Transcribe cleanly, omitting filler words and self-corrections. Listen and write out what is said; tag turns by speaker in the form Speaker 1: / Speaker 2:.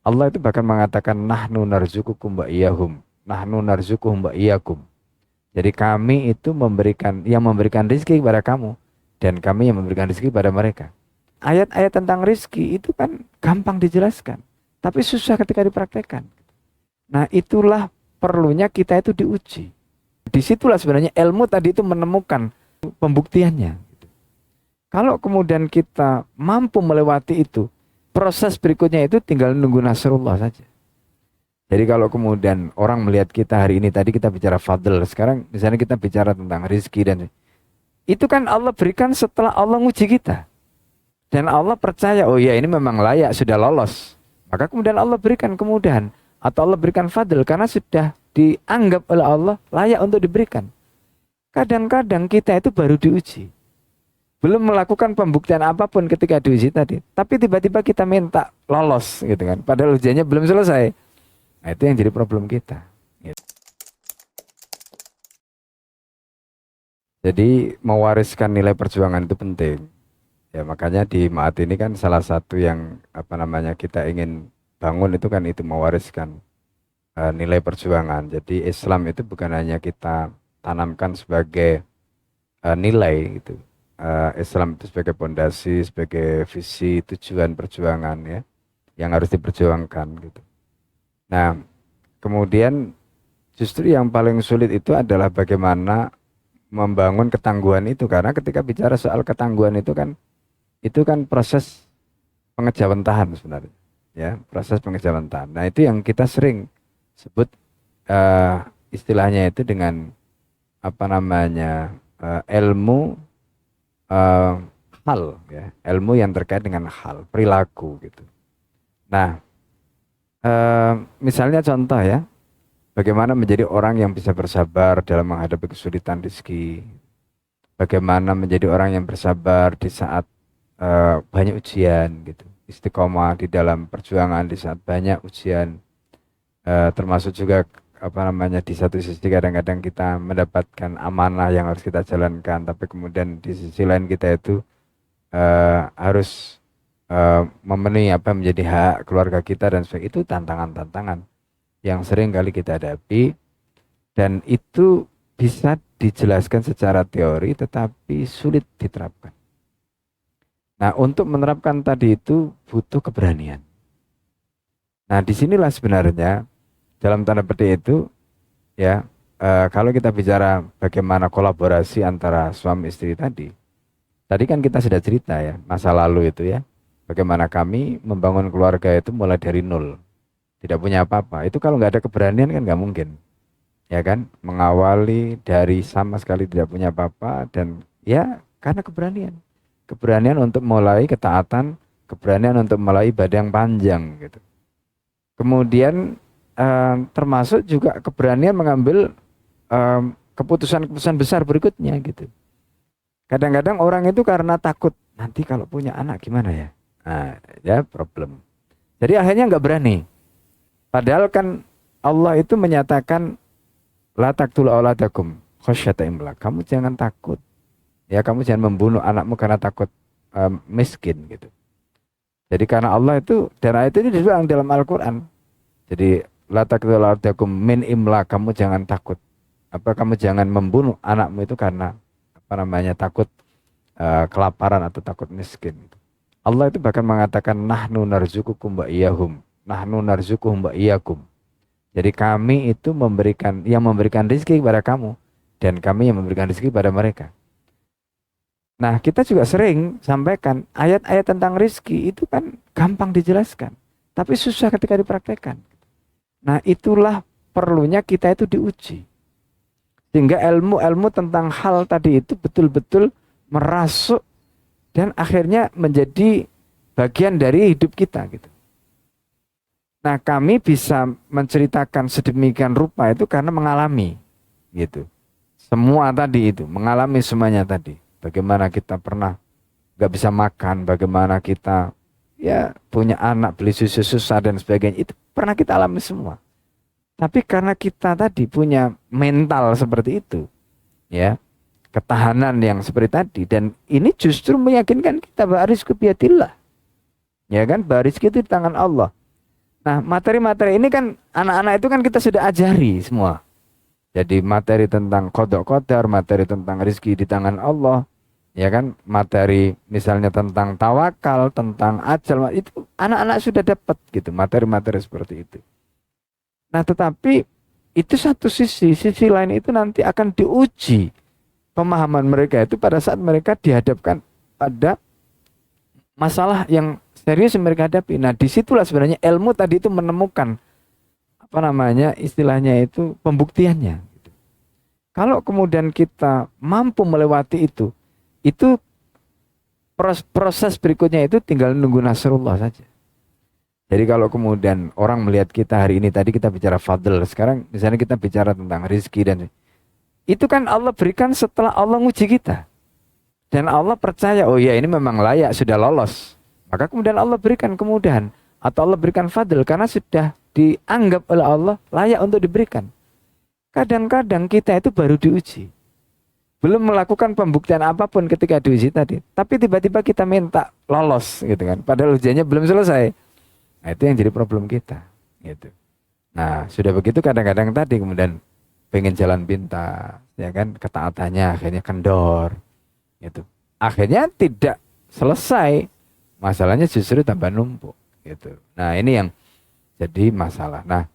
Speaker 1: Allah itu bahkan mengatakan nahnu narzukukum wa iyahum. Nahnu narzukuhum wa iyakum. Jadi kami itu memberikan rezeki kepada kamu dan kami yang memberikan rezeki kepada mereka. Ayat-ayat tentang rezeki itu kan gampang dijelaskan, tapi susah ketika dipraktekkan. Nah, itulah perlunya kita itu diuji. Disitulah sebenarnya ilmu tadi itu menemukan pembuktiannya. Kalau kemudian kita mampu melewati itu, proses berikutnya itu tinggal nunggu nasrullah saja. Jadi kalau kemudian orang melihat kita hari ini, tadi kita bicara fadl, sekarang misalnya kita bicara tentang rizki, dan itu kan Allah berikan setelah Allah nguji kita. Dan Allah percaya, oh ya ini memang layak, sudah lolos. Maka kemudian Allah berikan kemudahan. Atau Allah berikan fadl karena sudah dianggap oleh Allah layak untuk diberikan. Kadang-kadang kita itu baru diuji. Belum melakukan pembuktian apapun ketika diuji tadi. Tapi tiba-tiba kita minta lolos gitu kan. Padahal ujiannya belum selesai. Nah itu yang jadi problem kita. Gitu. Jadi mewariskan nilai perjuangan itu penting. Ya makanya di Maat ini kan salah satu yang kita ingin bangun itu kan itu mewariskan nilai perjuangan. Jadi Islam itu bukan hanya kita tanamkan sebagai nilai gitu. Islam itu sebagai pondasi, sebagai visi, tujuan perjuangan ya, yang harus diperjuangkan gitu. Nah, kemudian justru yang paling sulit itu adalah bagaimana membangun ketangguhan itu, karena ketika bicara soal ketangguhan itu kan proses pengejawentahan sebenarnya, ya, proses pengejawentahan. Nah, itu yang kita sering sebut istilahnya itu dengan ilmu hal, ya, ilmu yang terkait dengan hal, perilaku gitu. Nah, misalnya contoh ya, bagaimana menjadi orang yang bisa bersabar dalam menghadapi kesulitan rezeki, bagaimana menjadi orang yang bersabar di saat banyak ujian gitu, istiqomah di dalam perjuangan di saat banyak ujian, termasuk juga di satu sisi kadang-kadang kita mendapatkan amanah yang harus kita jalankan, tapi kemudian di sisi lain kita itu harus memenuhi apa menjadi hak keluarga kita dan sebagainya. Itu tantangan-tantangan yang sering kali kita hadapi, dan itu bisa dijelaskan secara teori tetapi sulit diterapkan. Nah, untuk menerapkan tadi itu butuh keberanian. Nah, disinilah sebenarnya dalam tanda petik itu ya, kalau kita bicara bagaimana kolaborasi antara suami istri tadi kan kita sudah cerita ya masa lalu itu ya, bagaimana kami membangun keluarga itu mulai dari nol, tidak punya apa-apa. Itu kalau nggak ada keberanian kan nggak mungkin, ya kan, mengawali dari sama sekali tidak punya apa-apa, dan ya karena keberanian untuk mulai ketaatan, keberanian untuk mulai ibadah yang panjang gitu. Kemudian termasuk juga keberanian mengambil keputusan-keputusan besar berikutnya gitu. Kadang-kadang orang itu karena takut nanti kalau punya anak gimana ya, nah ya problem. Jadi akhirnya nggak berani. Padahal kan Allah itu menyatakan la taqtulu auladakum khasyata imlaq. Kamu jangan takut. Ya, kamu jangan membunuh anakmu karena takut miskin gitu. Jadi karena Allah itu, dan ayat ini disebut dalam Al-Qur'an. Jadi la taqtulu auladakum min imlaq, kamu jangan takut. Kamu jangan membunuh anakmu itu karena takut kelaparan atau takut miskin. Allah itu bahkan mengatakan nahnu narzukukum wa iyahum. Nahnu narzukuhum wa iyakum. Jadi kami itu memberikan rezeki kepada kamu dan kami yang memberikan rezeki kepada mereka. Nah, kita juga sering sampaikan ayat-ayat tentang rezeki itu kan gampang dijelaskan, tapi susah ketika dipraktekkan. Nah, itulah perlunya kita itu diuji. Sehingga ilmu-ilmu tentang hal tadi itu betul-betul merasuk dan akhirnya menjadi bagian dari hidup kita gitu. Nah, kami bisa menceritakan sedemikian rupa itu karena mengalami gitu. Semua tadi itu, mengalami semuanya tadi. Bagaimana kita pernah gak bisa makan, bagaimana kita ya punya anak, beli susu susah dan sebagainya. Itu pernah kita alami semua. Tapi karena kita tadi punya mental seperti itu, ya, ketahanan yang seperti tadi, dan ini justru meyakinkan kita bahwa rizki biadillah. Ya kan, bahwa rizki itu di tangan Allah. Nah, materi-materi ini kan anak-anak itu kan kita sudah ajari semua. Jadi materi tentang qada qadar, materi tentang rizki di tangan Allah, ya kan? Materi misalnya tentang tawakal, tentang ajal, itu anak-anak sudah dapat gitu, materi-materi seperti itu. Nah, tetapi itu satu sisi, sisi lain itu nanti akan diuji pemahaman mereka itu pada saat mereka dihadapkan pada masalah yang serius yang mereka hadapi. Nah, disitulah sebenarnya ilmu tadi itu menemukan apa namanya istilahnya itu pembuktiannya. Kalau kemudian kita mampu melewati itu proses berikutnya itu tinggal nunggu nasrullah saja. Jadi kalau kemudian orang melihat kita hari ini, tadi kita bicara fadl, sekarang misalnya kita bicara tentang rizki dan itu kan Allah berikan setelah Allah nguji kita. Dan Allah percaya, oh ya ini memang layak, sudah lolos. Maka kemudian Allah berikan kemudahan. Atau Allah berikan fadl karena sudah dianggap oleh Allah layak untuk diberikan. Kadang-kadang kita itu baru diuji. Belum melakukan pembuktian apapun ketika diuji tadi. Tapi tiba-tiba kita minta lolos gitu kan. Padahal ujiannya belum selesai. Nah itu yang jadi problem kita. Gitu. Nah sudah begitu kadang-kadang tadi kemudian pengen jalan pintas. Ya kan ketaatannya akhirnya kendor. Gitu. Akhirnya tidak selesai. Masalahnya justru tambah numpuk. Gitu. Nah ini yang jadi masalah. Nah